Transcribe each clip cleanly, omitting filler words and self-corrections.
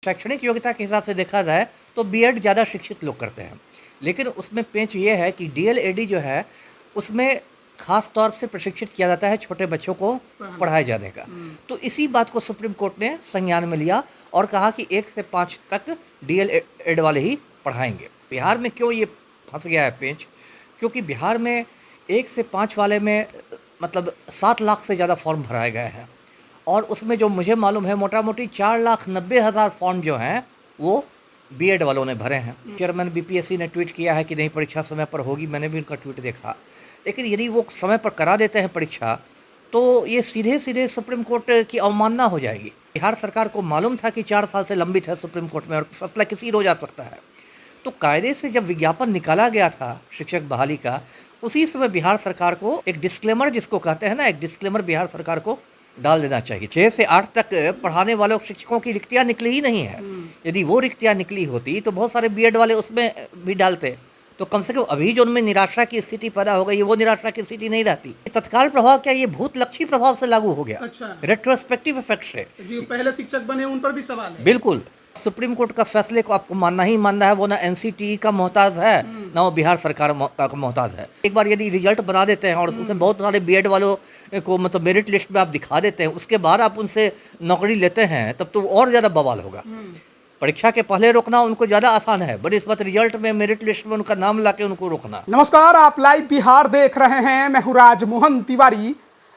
शैक्षणिक योग्यता के हिसाब से देखा जाए तो बीएड ज़्यादा शिक्षित लोग करते हैं। लेकिन उसमें पेंच ये है कि डीएलएडी जो है, उसमें ख़ास तौर से प्रशिक्षित किया जाता है छोटे बच्चों को पढ़ाए जाने का। तो इसी बात को सुप्रीम कोर्ट ने संज्ञान में लिया और कहा कि 1 से 5 तक डीएलएड वाले ही पढ़ाएँगे। बिहार में क्यों ये फँस गया है पेंच? क्योंकि बिहार में 1 से 5 वाले में मतलब 7 लाख से ज़्यादा फॉर्म भराए गए हैं और उसमें जो मुझे मालूम है मोटा-मोटी 4,90,000 फॉर्म जो हैं वो बीएड वालों ने भरे हैं। चेयरमैन बीपीएससी ने ट्वीट किया है कि नहीं परीक्षा समय पर होगी, मैंने भी उनका ट्वीट देखा। लेकिन यदि वो समय पर करा देते हैं परीक्षा तो ये सीधे-सीधे सुप्रीम कोर्ट की अवमानना हो जाएगी। बिहार सरकार को मालूम था कि 4 साल से लंबित है सुप्रीम कोर्ट में और फैसला किसी रोज़ आ सकता है। तो कायदे से जब विज्ञापन निकाला गया था शिक्षक बहाली का, उसी समय बिहार सरकार को एक डिस्क्लेमर जिसको कहते हैं ना, एक डिस्क्लेमर बिहार सरकार को डाल देना चाहिए। 6 से 8 तक पढ़ाने वालों शिक्षकों की रिक्तियाँ निकली ही नहीं है। यदि वो रिक्तियाँ निकली होती तो बहुत सारे बीएड वाले उसमें भी डालते। तो कम से कम अभी जो उनमें निराशा की स्थिति पैदा हो गई है, वो निराशा की स्थिति नहीं रहती। तत्काल प्रभाव क्या, ये भूतलक्षी प्रभाव से लागू हो गया। अच्छा। रेट्रोस्पेक्टिव इफेक्ट से। जी, पहले शिक्षक बने उन पर भी सवाल है। बिल्कुल। सुप्रीम कोर्ट का फैसले को आपको मानना ही मानना है। वो ना एनसीटीई का मोहताज है, ना वो बिहार सरकार का मोहताज है। एक बार यदि रिजल्ट बना देते हैं और उसमें बहुत सारे बीएड वालों को मतलब मेरिट लिस्ट में आप दिखा देते हैं, उसके बाद आप उनसे नौकरी लेते हैं, तब तो और ज़्यादा बवाल होगा। परीक्षा के पहले रोकना उनको ज़्यादा आसान है, बनिस्बत रिजल्ट में मेरिट लिस्ट में उनका नाम लाके उनको रोकना। नमस्कार, आप लाइव बिहार देख रहे हैं। मैं हूं राजमोहन तिवारी।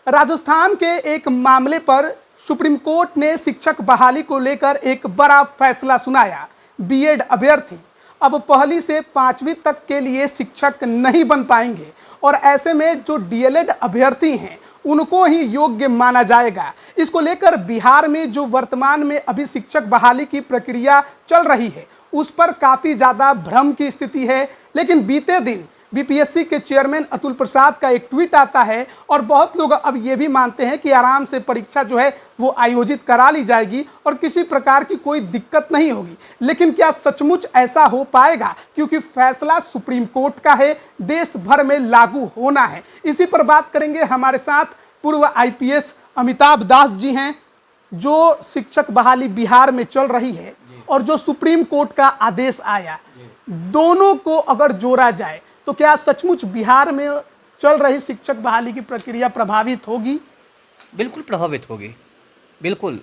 राजस्थान के एक मामले पर सुप्रीम कोर्ट ने शिक्षक बहाली को लेकर एक बड़ा फैसला सुनाया। बीएड अभ्यर्थी अब 1ली से 5वीं तक के लिए शिक्षक नहीं बन पाएंगे और ऐसे में जो डीएलएड अभ्यर्थी हैं उनको ही योग्य माना जाएगा। इसको लेकर बिहार में जो वर्तमान में अभी शिक्षक बहाली की प्रक्रिया चल रही है उस पर काफ़ी ज़्यादा भ्रम की स्थिति है। लेकिन बीते दिन बीपीएससी के चेयरमैन अतुल प्रसाद का एक ट्वीट आता है और बहुत लोग अब ये भी मानते हैं कि आराम से परीक्षा जो है वो आयोजित करा ली जाएगी और किसी प्रकार की कोई दिक्कत नहीं होगी। लेकिन क्या सचमुच ऐसा हो पाएगा? क्योंकि फैसला सुप्रीम कोर्ट का है, देश भर में लागू होना है। इसी पर बात करेंगे। हमारे साथ पूर्व आईपीएस अमिताभ दास जी हैं, जो शिक्षक बहाली बिहार में चल रही है और जो सुप्रीम कोर्ट का आदेश आया, दोनों को अगर जोड़ा जाए तो क्या सचमुच बिहार में चल रही शिक्षक बहाली की प्रक्रिया प्रभावित होगी? बिल्कुल प्रभावित होगी, बिल्कुल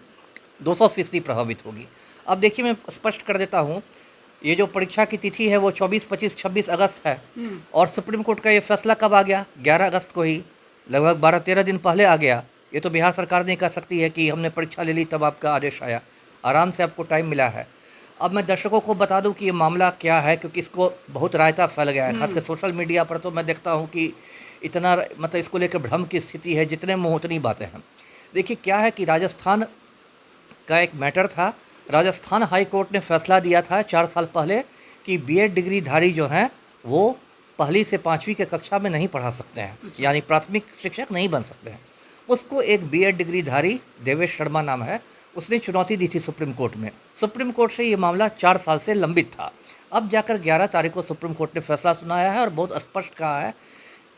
200% प्रभावित होगी। अब देखिए, मैं स्पष्ट कर देता हूँ, ये जो परीक्षा की तिथि है वो 24, 25, 26 अगस्त है और सुप्रीम कोर्ट का ये फैसला कब आ गया? 11 अगस्त को ही, लगभग 12-13 दिन पहले आ गया। ये तो बिहार सरकार नहीं कह सकती है कि हमने परीक्षा ले ली तब आपका आदेश आया। आराम से आपको टाइम मिला है। अब मैं दर्शकों को बता दूं कि ये मामला क्या है, क्योंकि इसको बहुत रायता फैल गया है। खासकर सोशल मीडिया पर तो मैं देखता हूं कि इतना मतलब इसको लेकर भ्रम की स्थिति है, जितने मुँह उतनी बातें हैं। देखिए क्या है कि राजस्थान का एक मैटर था। राजस्थान हाई कोर्ट ने फैसला दिया था 4 साल पहले कि बीएड डिग्रीधारी जो हैं वो 1ली से 5वीं के कक्षा में नहीं पढ़ा सकते हैं, यानी प्राथमिक शिक्षक नहीं बन सकते हैं। उसको एक बीएड डिग्रीधारी, देवेश शर्मा नाम है, उसने चुनौती दी थी सुप्रीम कोर्ट में। सुप्रीम कोर्ट से ये मामला 4 साल से लंबित था। अब जाकर 11 तारीख को सुप्रीम कोर्ट ने फैसला सुनाया है और बहुत स्पष्ट कहा है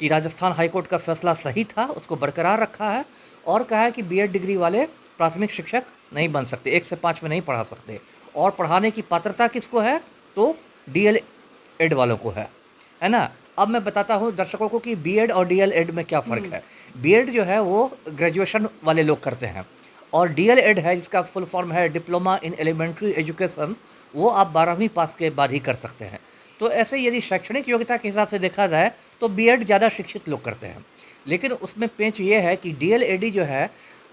कि राजस्थान हाईकोर्ट का फैसला सही था, उसको बरकरार रखा है और कहा है कि बीएड डिग्री वाले प्राथमिक शिक्षक नहीं बन सकते, 1 से 5 में नहीं पढ़ा सकते। और पढ़ाने की पात्रता किसको है? तो डीएलएड वालों को है ना। अब मैं बताता हूँ दर्शकों को कि बीएड और डीएलएड में क्या फ़र्क है। बीएड जो है वो ग्रेजुएशन वाले लोग करते हैं और डीएलएड है, जिसका फुल फॉर्म है डिप्लोमा इन एलिमेंट्री एजुकेशन, वो आप 12वीं पास के बाद ही कर सकते हैं। तो ऐसे यदि शैक्षणिक योग्यता के हिसाब से देखा जाए तो बीएड ज़्यादा शिक्षित लोग करते हैं। लेकिन उसमें पेंच ये है कि डीएलएडी जो है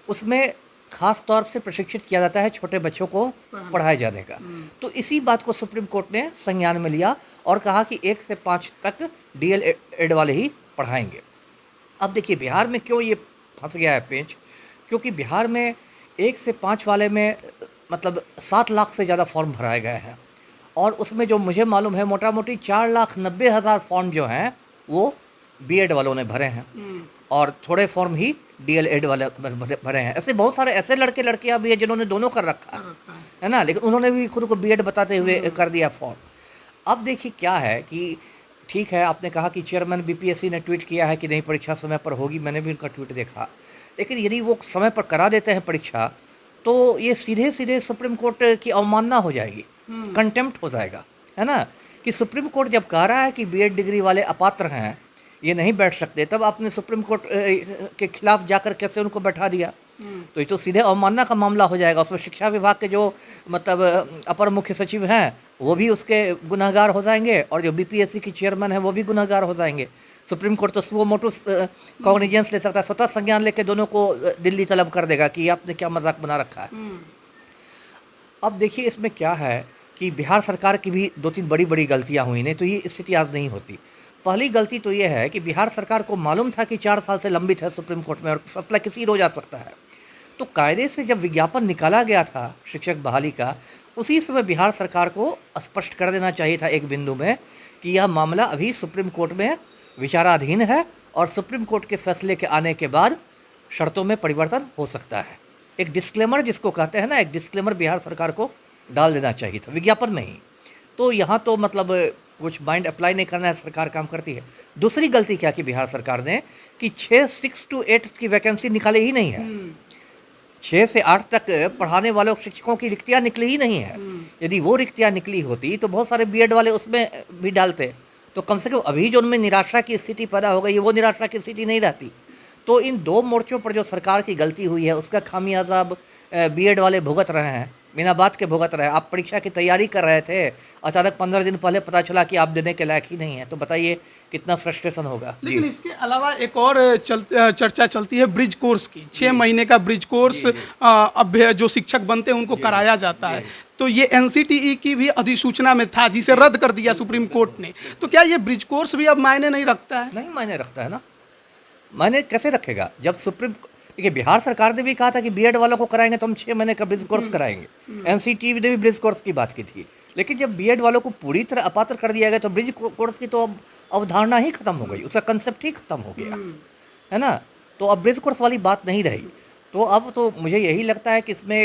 उसमें ख़ास तौर से प्रशिक्षित किया जाता है छोटे बच्चों को पढ़ाए जाने का। तो इसी बात को सुप्रीम कोर्ट ने संज्ञान में लिया और कहा कि 1 से 5 तक डीएलएड वाले ही पढ़ाएंगे। अब देखिए बिहार में क्यों ये फंस गया है पेंच? क्योंकि बिहार में 1 से 5 वाले में मतलब 7 लाख से ज़्यादा फॉर्म भराए गए हैं और उसमें जो मुझे मालूम है मोटा-मोटी 4,90,000 फॉर्म जो हैं वो बीएड वालों ने भरे हैं और थोड़े फॉर्म ही डीएलएड वाले भरे हैं। ऐसे बहुत सारे ऐसे लड़के लड़कियां भी हैं जिन्होंने दोनों कर रखा है ना, लेकिन उन्होंने भी खुद को बीएड बताते हुए कर दिया फॉर्म। अब देखिए क्या है कि ठीक है, आपने कहा कि चेयरमैन बीपीएससी ने ट्वीट किया है कि नहीं परीक्षा समय पर होगी, मैंने भी उनका ट्वीट देखा। लेकिन यदि वो समय पर करा देते हैं परीक्षा तो ये सीधे सीधे सुप्रीम कोर्ट की अवमानना हो जाएगी, कंटेम्प्ट हो जाएगा, है ना। कि सुप्रीम कोर्ट जब कह रहा है कि बीएड डिग्री वाले अपात्र हैं, ये नहीं बैठ सकते, तब आपने सुप्रीम कोर्ट के खिलाफ जाकर कैसे उनको बैठा दिया। तो ये तो सीधे अवमानना का मामला हो जाएगा। उसमें शिक्षा विभाग के जो मतलब अपर मुख्य सचिव हैं वो भी उसके गुनहगार हो जाएंगे, और जो बीपीएससी की चेयरमैन है वो भी गुनहगार हो जाएंगे। सुप्रीम कोर्ट तो सुओ मोटो कॉग्निजेंस ले सकता है, स्वतः संज्ञान लेके दोनों को दिल्ली तलब कर देगा कि आपने क्या मजाक बना रखा है। अब देखिए इसमें क्या है कि बिहार सरकार की भी 2-3 बड़ी गलतियां हुई, नहीं तो ये स्थिति आज नहीं होती। पहली गलती तो ये है कि बिहार सरकार को मालूम था कि 4 साल से लंबित है सुप्रीम कोर्ट में और फैसला किसी रोज आ सकता है। तो कायदे से जब विज्ञापन निकाला गया था शिक्षक बहाली का, उसी समय बिहार सरकार को स्पष्ट कर देना चाहिए था एक बिंदु में कि यह मामला अभी सुप्रीम कोर्ट में विचाराधीन है और सुप्रीम कोर्ट के फैसले के आने के बाद शर्तों में परिवर्तन हो सकता है। एक डिस्क्लेमर जिसको कहते हैं ना, एक डिस्क्लेमर बिहार सरकार को डाल देना चाहिए था विज्ञापन में ही। तो यहाँ तो मतलब कुछ माइंड अप्लाई नहीं करना है, सरकार काम करती है। दूसरी गलती क्या की बिहार सरकार ने कि 6 to 8 की वैकेंसी निकाली ही नहीं है। 6 से 8 तक पढ़ाने वालों शिक्षकों की रिक्तियाँ निकली ही नहीं है। यदि वो रिक्तियाँ निकली होती तो बहुत सारे बीएड वाले उसमें भी डालते, तो कम से कम अभी जो उनमें निराशा की स्थिति पैदा हो गई है वो निराशा की स्थिति नहीं रहती। तो इन 2 मोर्चों पर जो सरकार की गलती हुई है उसका खामियाजा अब बीएड वाले भुगत रहे हैं, बिना बात के भुगत रहे हैं। आप परीक्षा की तैयारी कर रहे थे, अचानक 15 दिन पहले पता चला कि आप देने के लायक ही नहीं है, तो बताइए कितना फ्रस्ट्रेशन होगा। लेकिन इसके अलावा एक और चर्चा चलती है ब्रिज कोर्स की। 6 महीने का ब्रिज कोर्स अब जो शिक्षक बनते हैं उनको कराया जाता है। तो ये एनसीटीई की भी अधिसूचना में था जिसे रद्द कर दिया सुप्रीम कोर्ट ने। तो क्या ये ब्रिज कोर्स भी अब मायने नहीं रखता है? नहीं मायने रखता है ना, मायने कैसे रखेगा जब सुप्रीम, देखिए बिहार सरकार ने भी कहा था कि बीएड वालों को कराएंगे तो हम 6 महीने का ब्रिज कोर्स कराएंगे। एनसीटीई ने भी ब्रिज कोर्स की बात की थी, लेकिन जब बीएड वालों को पूरी तरह अपात्र कर दिया गया तो ब्रिज कोर्स की तो अब अवधारणा ही खत्म हो गई, उसका कंसेप्ट ही खत्म हो गया, है ना। तो अब ब्रिज कोर्स वाली बात नहीं रही। तो अब तो मुझे यही लगता है कि इसमें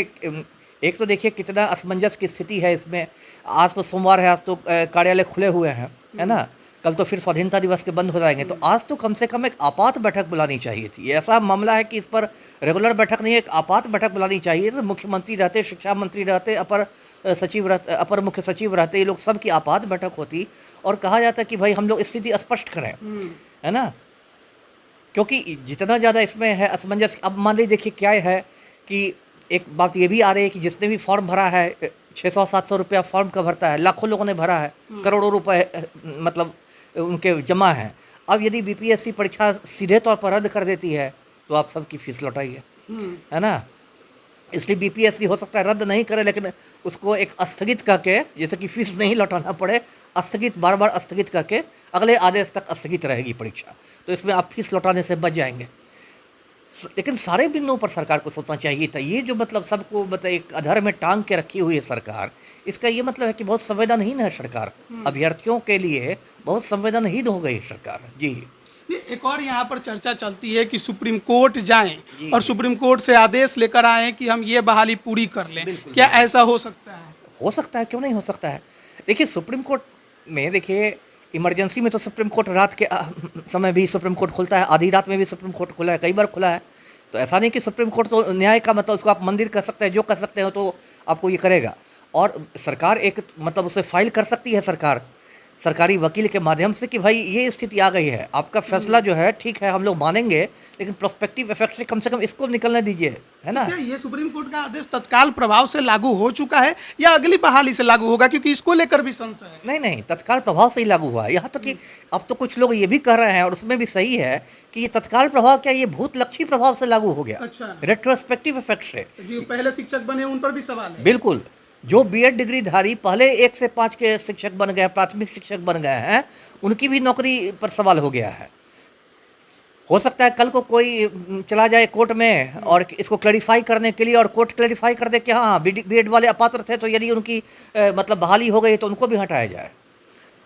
एक तो देखिए कितना असमंजस की स्थिति है इसमें। आज तो सोमवार है, आज तो कार्यालय खुले हुए हैं, है ना। कल तो फिर स्वाधीनता दिवस के बंद हो जाएंगे। तो आज तो कम से कम एक आपात बैठक बुलानी चाहिए थी। ये ऐसा मामला है कि इस पर रेगुलर बैठक नहीं है, एक आपात बैठक बुलानी चाहिए। तो मुख्यमंत्री रहते, शिक्षा मंत्री रहते, अपर मुख्य सचिव रहते, ये लोग सब की आपात बैठक होती और कहा जाता कि भाई हम लोग स्थिति स्पष्ट करें, है ना। क्योंकि जितना ज़्यादा इसमें है असमंजस, अब मान लीजिए देखिए क्या है कि एक बात ये भी आ रही है कि जिसने भी फॉर्म भरा है 600-700 रुपया फॉर्म का भरता है, लाखों लोगों ने भरा है, करोड़ों रुपए मतलब उनके जमा हैं। अब यदि बीपीएससी परीक्षा सीधे तौर पर रद्द कर देती है तो आप सबकी फीस लौटाइए, है ना। इसलिए बीपीएससी हो सकता है रद्द नहीं करे, लेकिन उसको एक स्थगित करके, जैसे कि फीस नहीं लौटाना पड़े, स्थगित बार स्थगित करके अगले आदेश तक स्थगित रहेगी परीक्षा। तो इसमें आप फीस लौटाने से बच जाएंगे। लेकिन सारे बिंदुओं पर सरकार को सोचना चाहिए था। ये जो मतलब सबको मतलब एक अधर में टांग के रखी हुई है सरकार, इसका ये मतलब है कि बहुत संवेदनहीन है सरकार। अभ्यर्थियों के लिए बहुत संवेदनहीन हो गई सरकार। जी एक और यहाँ पर चर्चा चलती है कि सुप्रीम कोर्ट जाएं और सुप्रीम कोर्ट से आदेश लेकर आए कि हम ये बहाली पूरी कर लें। क्या ऐसा हो सकता है? हो सकता है, क्यों नहीं हो सकता है। देखिए सुप्रीम कोर्ट में, देखिए इमरजेंसी में तो सुप्रीम कोर्ट रात के समय भी सुप्रीम कोर्ट खुलता है, आधी रात में भी सुप्रीम कोर्ट खुला है, कई बार खुला है। तो ऐसा नहीं कि सुप्रीम कोर्ट तो न्याय का मतलब उसको आप मंदिर कह सकते हैं, जो कह सकते हो तो आपको ये करेगा। और सरकार एक मतलब उसे फाइल कर सकती है सरकार सरकारी वकील के माध्यम से कि भाई ये स्थिति आ गई है, आपका फैसला जो है ठीक है हम लोग मानेंगे, लेकिन प्रोस्पेक्टिव इफेक्ट से कम इसको निकलने दीजिए, है ना। क्या ये सुप्रीम कोर्ट का आदेश तत्काल प्रभाव से लागू हो चुका है या अगली बहाली से लागू होगा? क्योंकि इसको लेकर भी संशय है। नहीं नहीं, तत्काल प्रभाव से ही लागू हुआ है। यहाँ तक कि अब तो कुछ लोग ये भी कह रहे हैं, और उसमें भी सही है, कि ये तत्काल प्रभाव क्या ये भूतलक्षी प्रभाव से लागू हो गया। अच्छा, रेट्रोस्पेक्टिव इफेक्ट से। जो पहले शिक्षक बने उन पर भी सवाल है। बिल्कुल, जो बीएड डिग्री धारी पहले 1 से 5 के शिक्षक बन गए, प्राथमिक शिक्षक बन गए हैं, उनकी भी नौकरी पर सवाल हो गया है। हो सकता है कल को कोई चला जाए कोर्ट में और इसको क्लैरिफाई करने के लिए, और कोर्ट क्लैरिफाई कर दे कि हाँ बीएड वाले अपात्र थे, तो यदि उनकी मतलब बहाली हो गई तो उनको भी हटाया जाए।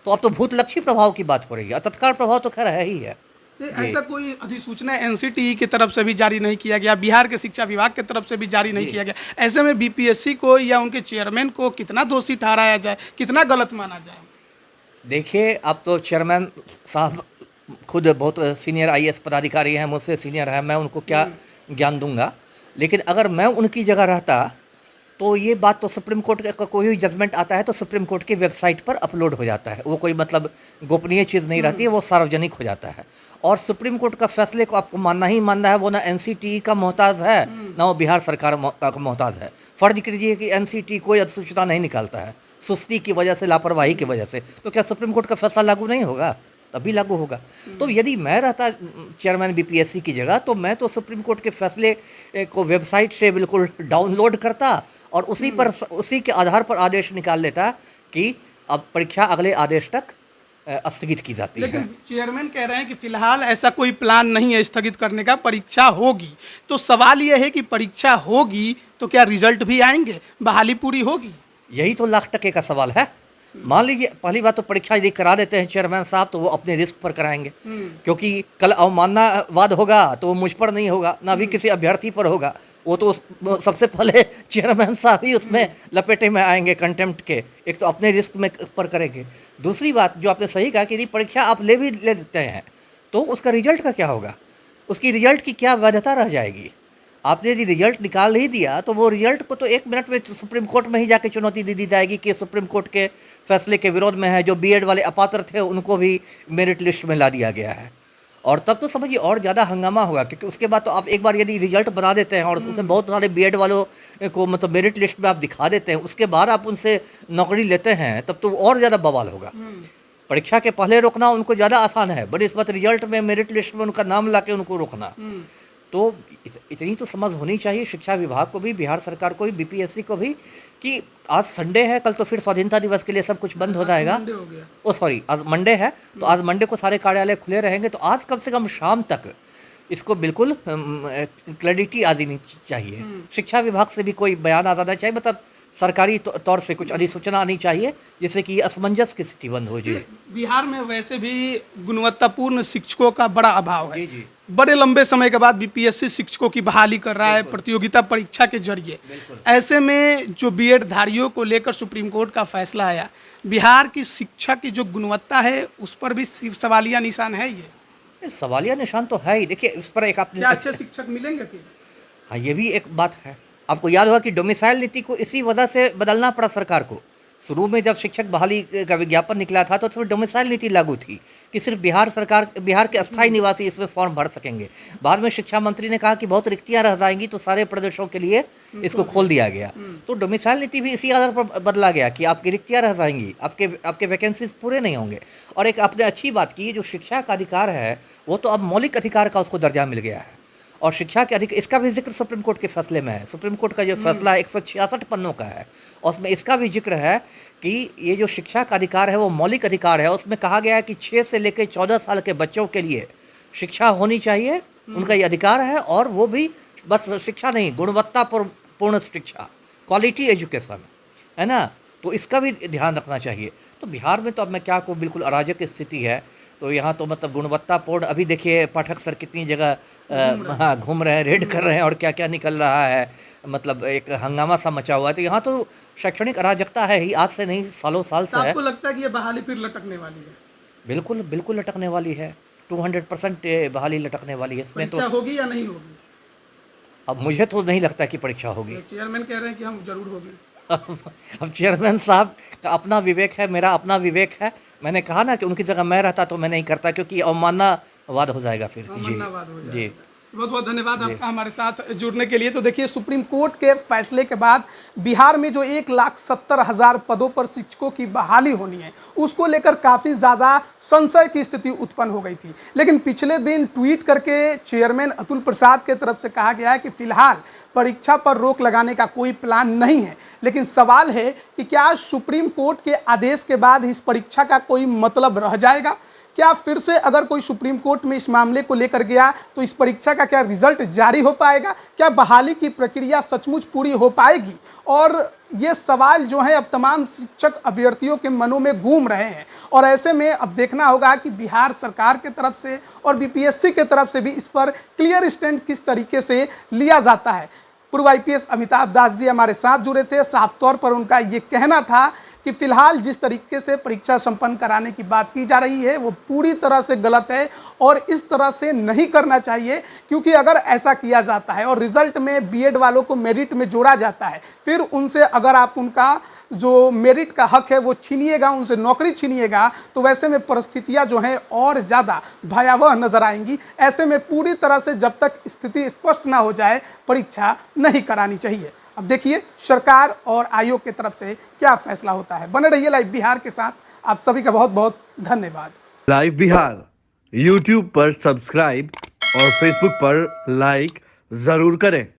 तो अब तो भूतलक्षी प्रभाव की बात हो रही है, तत्काल प्रभाव तो खैर है ही है। ऐसा कोई अधिसूचना एनसीटीई की तरफ से भी जारी नहीं किया गया, बिहार के शिक्षा विभाग की तरफ से भी जारी नहीं किया गया। ऐसे में बीपीएससी को या उनके चेयरमैन को कितना दोषी ठहराया जाए, कितना गलत माना जाए? देखिए, अब तो चेयरमैन साहब खुद बहुत सीनियर आईएएस पदाधिकारी हैं, मुझसे सीनियर है, मैं उनको क्या ज्ञान दूंगा। लेकिन अगर मैं उनकी जगह रहता तो ये बात तो सुप्रीम कोर्ट का कोई भी जजमेंट आता है तो सुप्रीम कोर्ट की वेबसाइट पर अपलोड हो जाता है, वो कोई मतलब गोपनीय चीज़ नहीं रहती है, वो सार्वजनिक हो जाता है। और सुप्रीम कोर्ट का फैसले को आपको मानना ही मानना है, वो ना एनसीटी का मोहताज है ना वो बिहार सरकार का मोहताज है। फर्ज कीजिए कि एनसीटी कोई अधिसूचना नहीं निकालता है सुस्ती की वजह से, लापरवाही की वजह से, तो क्या सुप्रीम कोर्ट का फैसला लागू नहीं होगा? तभी लागू होगा। तो यदि मैं रहता चेयरमैन बीपीएससी की जगह तो मैं तो सुप्रीम कोर्ट के फैसले को वेबसाइट से बिल्कुल डाउनलोड करता और उसी के आधार पर आदेश निकाल लेता कि अब परीक्षा अगले आदेश तक स्थगित की जाती है। लेकिन चेयरमैन कह रहे हैं कि फिलहाल ऐसा कोई प्लान नहीं है स्थगित करने का, परीक्षा होगी। तो सवाल यह है कि परीक्षा होगी तो क्या रिजल्ट भी आएंगे, बहाली पूरी होगी? यही तो लाख टके का सवाल है। मान लीजिए पहली बात तो परीक्षा यदि करा देते हैं चेयरमैन साहब तो वो अपने रिस्क पर कराएंगे, क्योंकि कल अवमाननावाद होगा तो वो मुझ पर नहीं होगा, ना भी किसी अभ्यर्थी पर होगा, वो तो सबसे पहले चेयरमैन साहब ही उसमें लपेटे में आएंगे कंटेम्प्ट के। एक तो अपने रिस्क में पर करेंगे। दूसरी बात जो आपने सही कहा कि यदि परीक्षा आप ले लेते हैं तो उसका रिजल्ट का क्या होगा, उसकी रिजल्ट की क्या वैधता रह जाएगी? आपने यदि रिजल्ट निकाल नहीं दिया तो वो रिजल्ट को तो 1 मिनट में सुप्रीम कोर्ट में ही जाके चुनौती दे दी जाएगी कि सुप्रीम कोर्ट के फैसले के विरोध में है। जो बीएड वाले अपात्र थे उनको भी मेरिट लिस्ट में ला दिया गया है, और तब तो समझिए और ज़्यादा हंगामा होगा, क्योंकि उसके बाद तो आप एक बार यदि रिजल्ट बना देते हैं और उसमें बहुत सारे बीएड वालों को मतलब मेरिट लिस्ट में आप दिखा देते हैं, उसके बाद आप उनसे नौकरी लेते हैं, तब तो और ज़्यादा बवाल होगा। परीक्षा के पहले रोकना उनको ज़्यादा आसान है, बनिस्बत रिजल्ट में मेरिट लिस्ट में उनका नाम ला के उनको रोकना। तो इतनी तो समझ होनी चाहिए शिक्षा विभाग को भी, बिहार सरकार को भी, बीपीएससी को भी, कि आज संडे है, कल तो फिर स्वाधीनता दिवस के लिए सब कुछ बंद हो जाएगा। ओ सॉरी, आज मंडे है, तो आज मंडे को सारे कार्यालय खुले रहेंगे, तो आज कम से कम शाम तक इसको बिल्कुल क्लैरिटी आ जानी चाहिए। शिक्षा विभाग से भी कोई बयान आ जाना चाहिए, मतलब सरकारी तौर से कुछ अधिसूचना आनी चाहिए जिससे कि असमंजस की स्थिति बंद हो जाए। बिहार में वैसे भी गुणवत्तापूर्ण शिक्षकों का बड़ा अभाव है। जी। बड़े लंबे समय के बाद बीपीएससी शिक्षकों की बहाली कर रहा है प्रतियोगिता परीक्षा के जरिए। ऐसे में जो बीएड धारियों को लेकर सुप्रीम कोर्ट का फैसला आया, बिहार की शिक्षा की जो गुणवत्ता है उस पर भी सवालिया निशान है। ये सवालिया निशान तो है ही। देखिए इस पर एक आपने क्या अच्छे शिक्षक मिलेंगे फिर? हाँ, ये भी एक बात है। आपको याद होगा कि डोमिसाइल नीति को इसी वजह से बदलना पड़ा सरकार को। शुरू में जब शिक्षक बहाली का विज्ञापन निकला था तो उसमें डोमिसाइल नीति लागू थी कि सिर्फ बिहार के अस्थायी निवासी इसमें फॉर्म भर सकेंगे। बाद में शिक्षा मंत्री ने कहा कि बहुत रिक्तियां रह जाएंगी तो सारे प्रदेशों के लिए इसको खोल दिया गया। तो डोमिसाइल नीति भी इसी आधार पर बदला गया कि आपकी रिक्तियां रह जाएंगी, आपके वैकेंसीज पूरे नहीं होंगे। और एक आपने अच्छी बात की, जो शिक्षा का अधिकार है वो तो अब मौलिक अधिकार का उसको दर्जा मिल गया है, और शिक्षा के अधिकार इसका भी जिक्र सुप्रीम कोर्ट के फैसले में है। सुप्रीम कोर्ट का जो फैसला 166 पन्नों का है, और उसमें इसका भी जिक्र है कि ये जो शिक्षा का अधिकार है वो मौलिक अधिकार है। उसमें कहा गया है कि 6 से लेकर 14 साल के बच्चों के लिए शिक्षा होनी चाहिए, उनका ये अधिकार है। और वो भी बस शिक्षा नहीं, गुणवत्तापूर्ण शिक्षा, क्वालिटी एजुकेशन, है ना, तो इसका भी ध्यान रखना चाहिए। तो बिहार में तो अब मैं क्या कहूँ, बिल्कुल अराजक स्थिति है। तो यहाँ तो मतलब गुणवत्तापूर्ण, अभी देखिए पाठक सर कितनी जगह हाँ घूम रहे हैं, रेड कर रहे हैं, और क्या क्या निकल रहा है, मतलब एक हंगामा सा मचा हुआ है। तो यहाँ तो शैक्षणिक अराजकता है ही, आज से नहीं सालों साल से है। आपको लगता है कि ये बहाली फिर लटकने वाली है? बिल्कुल बिल्कुल लटकने वाली है, 200% बहाली लटकने वाली है। इसमें तो होगी या नहीं होगी? अब मुझे तो नहीं लगता कि परीक्षा होगी। चेयरमैन कह रहे हैं कि हम जरूर होगी। अब चेयरमैन साहब का अपना विवेक है, मेरा अपना विवेक है। मैंने कहा ना कि उनकी जगह मैं रहता तो मैं नहीं करता, क्योंकि अवमाननावाद हो जाएगा फिर। जी, बहुत बहुत धन्यवाद आपका हमारे साथ जुड़ने के लिए। तो देखिए, सुप्रीम कोर्ट के फैसले के बाद बिहार में जो 1,70,000 पदों पर शिक्षकों की बहाली होनी है, उसको लेकर काफ़ी ज़्यादा संशय की स्थिति उत्पन्न हो गई थी। लेकिन पिछले दिन ट्वीट करके चेयरमैन अतुल प्रसाद के तरफ से कहा गया है कि फिलहाल परीक्षा पर रोक लगाने का कोई प्लान नहीं है। लेकिन सवाल है कि क्या सुप्रीम कोर्ट के आदेश के बाद इस परीक्षा का कोई मतलब रह जाएगा? क्या फिर से अगर कोई सुप्रीम कोर्ट में इस मामले को लेकर गया तो इस परीक्षा का क्या रिजल्ट जारी हो पाएगा? क्या बहाली की प्रक्रिया सचमुच पूरी हो पाएगी? और ये सवाल जो है अब तमाम शिक्षक अभ्यर्थियों के मनों में घूम रहे हैं। और ऐसे में अब देखना होगा कि बिहार सरकार के तरफ से और बीपीएससी के तरफ से भी इस पर क्लियर स्टैंड किस तरीके से लिया जाता है। पूर्व आईपीएस अमिताभ दास जी हमारे साथ जुड़े थे। साफ तौर पर उनका ये कहना था कि फिलहाल जिस तरीके से परीक्षा संपन्न कराने की बात की जा रही है वो पूरी तरह से गलत है और इस तरह से नहीं करना चाहिए, क्योंकि अगर ऐसा किया जाता है और रिजल्ट में बीएड वालों को मेरिट में जोड़ा जाता है, फिर उनसे अगर आप उनका जो मेरिट का हक है वो छीनिएगा, उनसे नौकरी छीनिएगा, तो वैसे में परिस्थितियां जो हैं और ज़्यादा भयावह नजर आएंगी। ऐसे में पूरी तरह से जब तक स्थिति स्पष्ट ना हो जाए परीक्षा नहीं करानी चाहिए। अब देखिए सरकार और आयोग की तरफ से क्या फैसला होता है। बने रहिए लाइव बिहार के साथ। आप सभी का बहुत बहुत धन्यवाद। लाइव बिहार यूट्यूब पर सब्सक्राइब और फेसबुक पर लाइक जरूर करें।